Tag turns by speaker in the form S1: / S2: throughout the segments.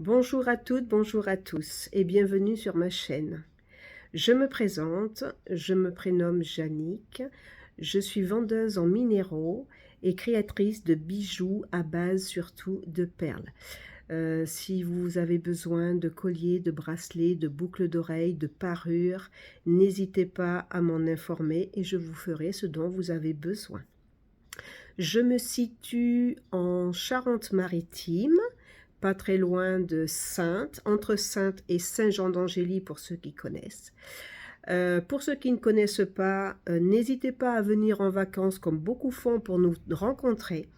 S1: Bonjour à toutes, bonjour à tous et bienvenue sur ma chaîne. Je me présente, je me prénomme Jannick, je suis vendeuse en minéraux et créatrice de bijoux à base surtout de perles. Si vous avez besoin de colliers, de bracelets, de boucles d'oreilles, de parures, n'hésitez pas à m'en informer et je vous ferai ce dont vous avez besoin. Je me situe en Charente-Maritime, pas très loin de Saintes, entre Saintes et Saint-Jean-d'Angély pour ceux qui connaissent. Pour ceux qui ne connaissent pas, n'hésitez pas à venir en vacances comme beaucoup font pour nous rencontrer.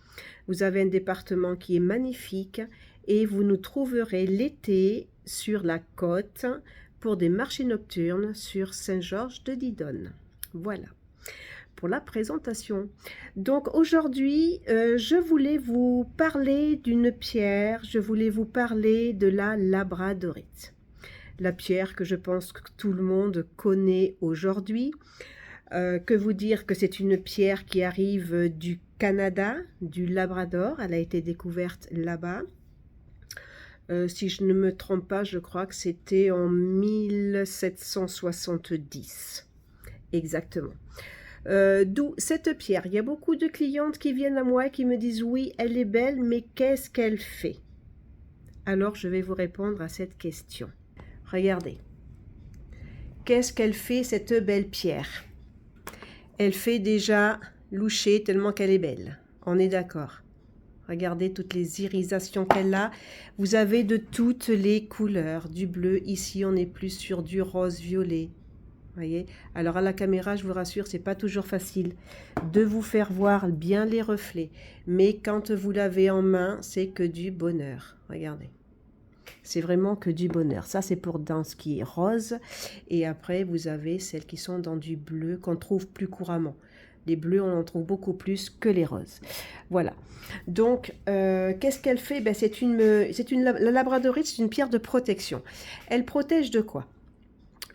S1: Vous avez un département qui est magnifique et vous nous trouverez l'été sur la côte pour des marchés nocturnes sur Saint-Georges-de-Didonne. Voilà pour la présentation. Donc aujourd'hui, je voulais vous parler d'une pierre, je voulais vous parler de la labradorite. La pierre que je pense que tout le monde connaît aujourd'hui. Que vous dire que c'est une pierre qui arrive du Canada, du Labrador, elle a été découverte là-bas. Si je ne me trompe pas, je crois que c'était en 1770, exactement. D'où cette pierre. Il y a beaucoup de clientes qui viennent à moi et qui me disent oui, elle est belle, mais qu'est-ce qu'elle fait? Alors je vais vous répondre à cette question. Regardez. Qu'est-ce qu'elle fait cette belle pierre? Elle fait déjà loucher tellement qu'elle est belle. On est d'accord. Regardez toutes les irisations qu'elle a. Vous avez de toutes les couleurs. Du bleu, ici on est plus sur du rose violet. Voyez. Alors à la caméra, je vous rassure, c'est pas toujours facile de vous faire voir bien les reflets. Mais quand vous l'avez en main, c'est que du bonheur. Regardez. C'est vraiment que du bonheur. Ça, c'est pour dans ce qui est rose. Et après, vous avez celles qui sont dans du bleu qu'on trouve plus couramment. Les bleus, on en trouve beaucoup plus que les roses. Voilà. Donc, qu'est-ce qu'elle fait? Ben, la labradorite, c'est une pierre de protection. Elle protège de quoi?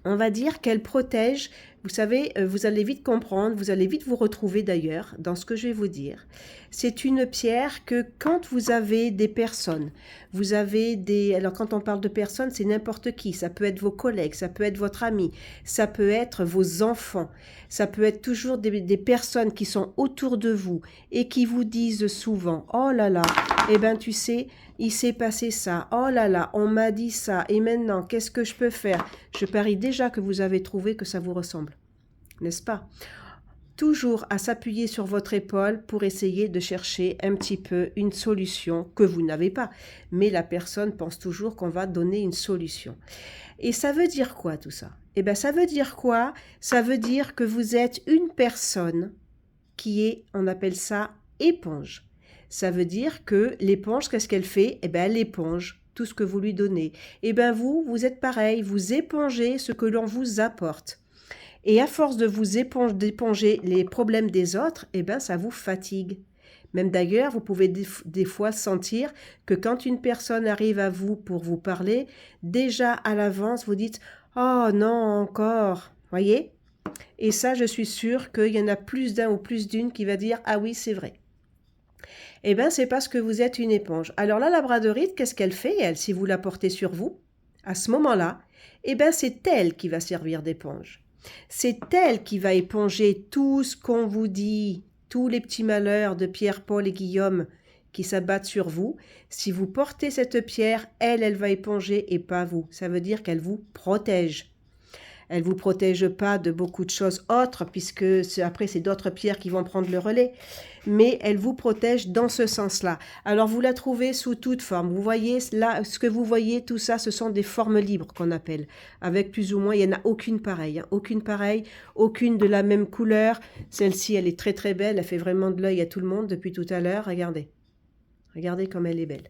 S1: On va dire qu'elle protège, vous savez, vous allez vite comprendre, vous allez vite vous retrouver d'ailleurs dans ce que je vais vous dire. C'est une pierre que quand vous avez des personnes, vous avez des... Alors quand on parle de personnes, c'est n'importe qui. Ça peut être vos collègues, ça peut être votre ami, ça peut être vos enfants, ça peut être toujours des personnes qui sont autour de vous et qui vous disent souvent « Oh là là, eh ben tu sais, il s'est passé ça. Oh là là, on m'a dit ça. Et maintenant, qu'est-ce que je peux faire ?» Je parie déjà que vous avez trouvé que ça vous ressemble. N'est-ce pas? Toujours à s'appuyer sur votre épaule pour essayer de chercher un petit peu une solution que vous n'avez pas. Mais la personne pense toujours qu'on va donner une solution. Et ça veut dire quoi tout ça? Eh bien, ça veut dire quoi? Ça veut dire que vous êtes une personne qui est, on appelle ça, éponge. Ça veut dire que l'éponge, qu'est-ce qu'elle fait? Eh bien, elle éponge tout ce que vous lui donnez. Eh bien, vous êtes pareil, vous épongez ce que l'on vous apporte. Et à force de vous d'éponger les problèmes des autres, eh bien, ça vous fatigue. Même d'ailleurs, vous pouvez des fois sentir que quand une personne arrive à vous pour vous parler, déjà à l'avance, vous dites « Oh non, encore !» Voyez? Et ça, je suis sûre qu'il y en a plus d'un ou plus d'une qui va dire « Ah oui, c'est vrai ». Eh bien, c'est parce que vous êtes une éponge. Alors la labradorite, qu'est-ce qu'elle fait, elle, si vous la portez sur vous? À ce moment-là, eh bien, c'est elle qui va servir d'éponge. C'est elle qui va éponger tout ce qu'on vous dit, tous les petits malheurs de Pierre, Paul et Guillaume qui s'abattent sur vous. Si vous portez cette pierre, elle va éponger et pas vous. Ça veut dire qu'elle vous protège. Elle ne vous protège pas de beaucoup de choses autres, puisque après, c'est d'autres pierres qui vont prendre le relais. Mais elle vous protège dans ce sens-là. Alors, vous la trouvez sous toute forme. Vous voyez, là, ce que vous voyez, tout ça, ce sont des formes libres qu'on appelle. Avec plus ou moins, il n'y en a aucune pareille. Hein. Aucune pareille, aucune de la même couleur. Celle-ci, elle est très très belle. Elle fait vraiment de l'œil à tout le monde depuis tout à l'heure. Regardez. Regardez comme elle est belle.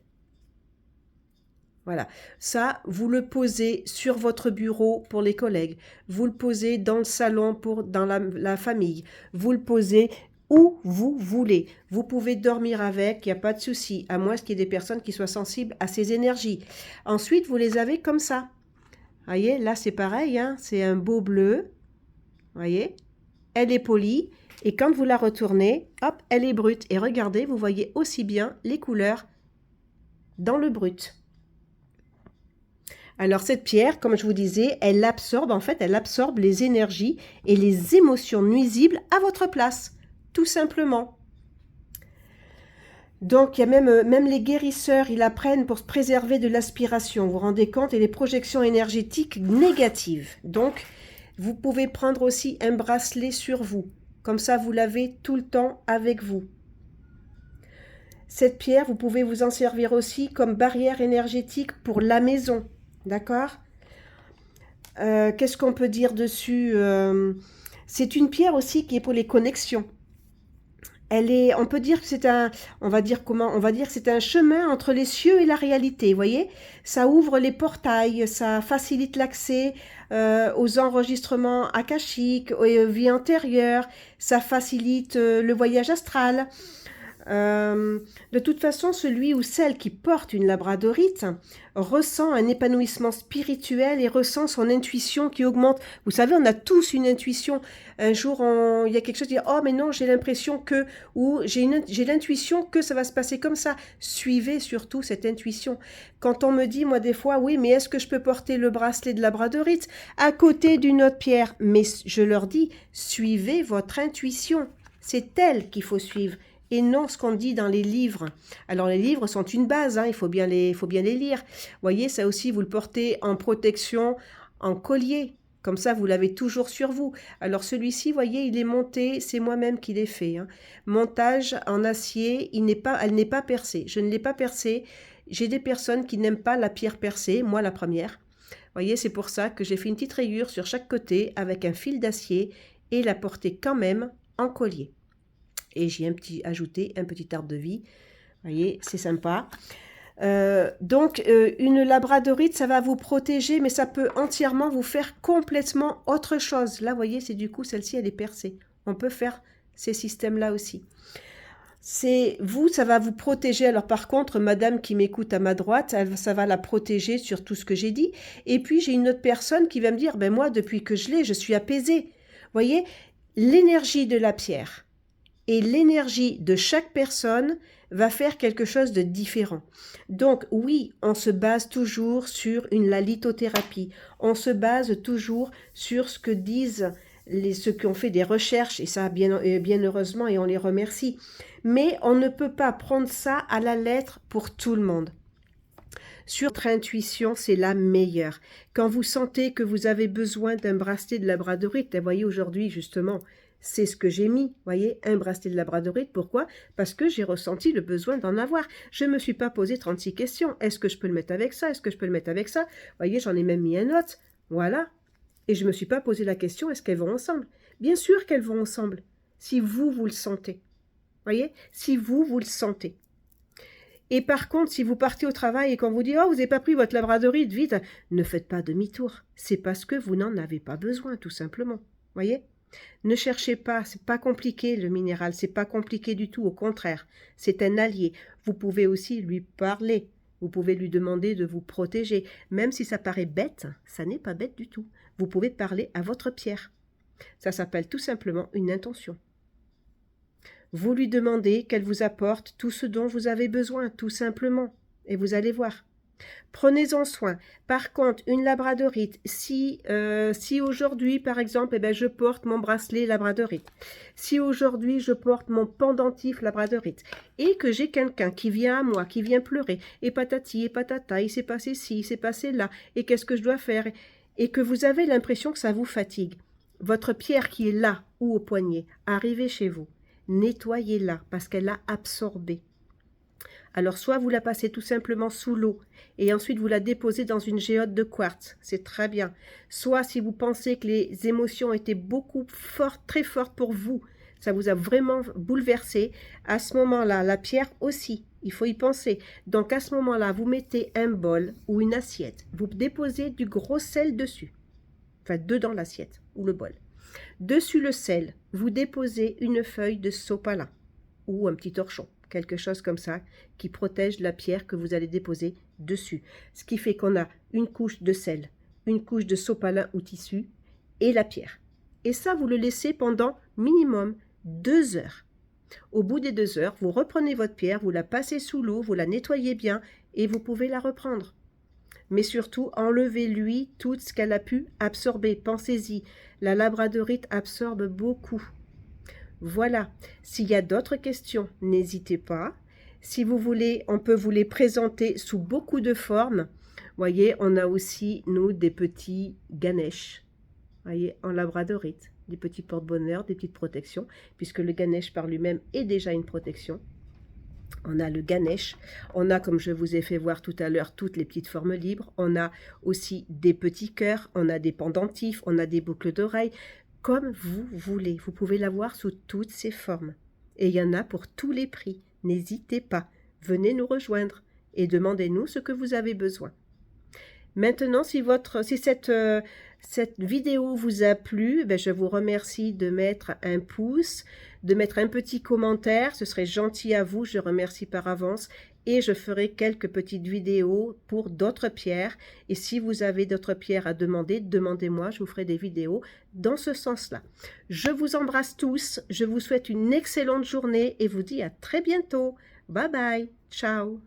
S1: Voilà, ça, vous le posez sur votre bureau pour les collègues, vous le posez dans le salon dans la famille, vous le posez où vous voulez. Vous pouvez dormir avec, il n'y a pas de souci, à moins qu'il y ait des personnes qui soient sensibles à ces énergies. Ensuite, vous les avez comme ça. Voyez, là c'est pareil, hein, c'est un beau bleu. Voyez, elle est polie. Et quand vous la retournez, hop, elle est brute. Et regardez, vous voyez aussi bien les couleurs dans le brut. Alors cette pierre, comme je vous disais, elle absorbe, en fait, elle absorbe les énergies et les émotions nuisibles à votre place, tout simplement. Donc, il y a même les guérisseurs, ils l'apprennent pour se préserver de l'aspiration, vous vous rendez compte, et les projections énergétiques négatives. Donc, vous pouvez prendre aussi un bracelet sur vous. Comme ça, vous l'avez tout le temps avec vous. Cette pierre, vous pouvez vous en servir aussi comme barrière énergétique pour la maison. D'accord? Qu'est-ce qu'on peut dire dessus? C'est une pierre aussi qui est pour les connexions. On peut dire que c'est on va dire que c'est un chemin entre les cieux et la réalité, vous voyez? Ça ouvre les portails, ça facilite l'accès aux enregistrements akashiques, aux vies antérieures, ça facilite le voyage astral. De toute façon, celui ou celle qui porte une labradorite ressent un épanouissement spirituel et ressent son intuition qui augmente. Vous savez, on a tous une intuition. Un jour, il y a quelque chose qui dit « Oh, mais non, j'ai l'impression que… » ou « J'ai l'intuition que ça va se passer comme ça. » Suivez surtout cette intuition. Quand on me dit, moi, des fois, « Oui, mais est-ce que je peux porter le bracelet de labradorite à côté d'une autre pierre ?» Mais je leur dis « Suivez votre intuition. » C'est elle qu'il faut suivre. Et non ce qu'on dit dans les livres. Alors les livres sont une base, hein, il faut bien les lire. Vous voyez, ça aussi, vous le portez en protection, en collier. Comme ça, vous l'avez toujours sur vous. Alors celui-ci, vous voyez, il est monté, c'est moi-même qui l'ai fait. Hein. Montage en acier, elle n'est pas percée. Je ne l'ai pas percée. J'ai des personnes qui n'aiment pas la pierre percée, moi la première. Vous voyez, c'est pour ça que j'ai fait une petite rayure sur chaque côté avec un fil d'acier et la porter quand même en collier. Et j'ai ajouté un petit arbre de vie. Vous voyez, c'est sympa. Donc, une labradorite, ça va vous protéger, mais ça peut entièrement vous faire complètement autre chose. Là, vous voyez, c'est du coup, celle-ci, elle est percée. On peut faire ces systèmes-là aussi. Ça va vous protéger. Alors, par contre, madame qui m'écoute à ma droite, ça va la protéger sur tout ce que j'ai dit. Et puis, j'ai une autre personne qui va me dire, ben moi, depuis que je l'ai, je suis apaisée. Vous voyez, l'énergie de la pierre et l'énergie de chaque personne va faire quelque chose de différent. Donc oui, on se base toujours sur la lithothérapie, on se base toujours sur ce que disent ceux qui ont fait des recherches, et ça bien heureusement, et on les remercie. Mais on ne peut pas prendre ça à la lettre pour tout le monde. Sur votre intuition, c'est la meilleure. Quand vous sentez que vous avez besoin d'un bracelet de labradorite, vous voyez aujourd'hui justement, c'est ce que j'ai mis, voyez, un bracelet de labradorite. Pourquoi? Parce que j'ai ressenti le besoin d'en avoir. Je ne me suis pas posé 36 questions. Est-ce que je peux le mettre avec ça? Est-ce que je peux le mettre avec ça? Voyez, j'en ai même mis un autre. Voilà. Et je ne me suis pas posé la question, est-ce qu'elles vont ensemble? Bien sûr qu'elles vont ensemble, si vous le sentez. Voyez? Si vous le sentez. Et par contre, si vous partez au travail et qu'on vous dit « Oh, vous n'avez pas pris votre labradorite, vite !» Ne faites pas demi-tour. C'est parce que vous n'en avez pas besoin, tout simplement. Voyez? Ne cherchez pas, c'est pas compliqué le minéral, c'est pas compliqué du tout, au contraire, c'est un allié. Vous pouvez aussi lui parler, vous pouvez lui demander de vous protéger, même si ça paraît bête, ça n'est pas bête du tout. Vous pouvez parler à votre pierre. Ça s'appelle tout simplement une intention. Vous lui demandez qu'elle vous apporte tout ce dont vous avez besoin, tout simplement, et vous allez voir. Prenez-en soin. Par contre, une labradorite, si aujourd'hui, par exemple, je porte mon bracelet labradorite, si aujourd'hui je porte mon pendentif labradorite, et que j'ai quelqu'un qui vient à moi, qui vient pleurer, et patati et patata, il s'est passé ci, il s'est passé là, et qu'est-ce que je dois faire, et que vous avez l'impression que ça vous fatigue, votre pierre qui est là, ou au poignet, arrivez chez vous, nettoyez-la, parce qu'elle a absorbé. Alors, soit vous la passez tout simplement sous l'eau et ensuite vous la déposez dans une géote de quartz, c'est très bien. Soit si vous pensez que les émotions étaient beaucoup fortes, très fortes pour vous, ça vous a vraiment bouleversé, à ce moment-là, la pierre aussi, il faut y penser. Donc à ce moment-là, vous mettez un bol ou une assiette, vous déposez du gros sel dessus, enfin dedans l'assiette ou le bol. Dessus le sel, vous déposez une feuille de sopalin ou un petit torchon. Quelque chose comme ça, qui protège la pierre que vous allez déposer dessus. Ce qui fait qu'on a une couche de sel, une couche de sopalin ou tissu et la pierre. Et ça, vous le laissez pendant minimum 2 heures. Au bout des 2 heures, vous reprenez votre pierre, vous la passez sous l'eau, vous la nettoyez bien et vous pouvez la reprendre. mais surtout enlevez-lui tout ce qu'elle a pu absorber. Pensez-y, la labradorite absorbe beaucoup. Voilà, s'il y a d'autres questions, n'hésitez pas. Si vous voulez, on peut vous les présenter sous beaucoup de formes. Voyez, on a aussi, nous, des petits Ganesh, voyez, en labradorite, des petits porte-bonheur, des petites protections, puisque le Ganesh par lui-même est déjà une protection. On a le Ganesh, on a, comme je vous ai fait voir tout à l'heure, toutes les petites formes libres, on a aussi des petits cœurs, on a des pendentifs, on a des boucles d'oreilles, comme vous voulez. Vous pouvez l'avoir sous toutes ces formes. Et il y en a pour tous les prix. N'hésitez pas, venez nous rejoindre et demandez-nous ce que vous avez besoin. Maintenant, si cette vidéo vous a plu, je vous remercie de mettre un pouce, de mettre un petit commentaire, ce serait gentil à vous, je remercie par avance. Et je ferai quelques petites vidéos pour d'autres pierres. Et si vous avez d'autres pierres à demander, demandez-moi, je vous ferai des vidéos dans ce sens-là. Je vous embrasse tous, je vous souhaite une excellente journée et vous dis à très bientôt. Bye bye, ciao.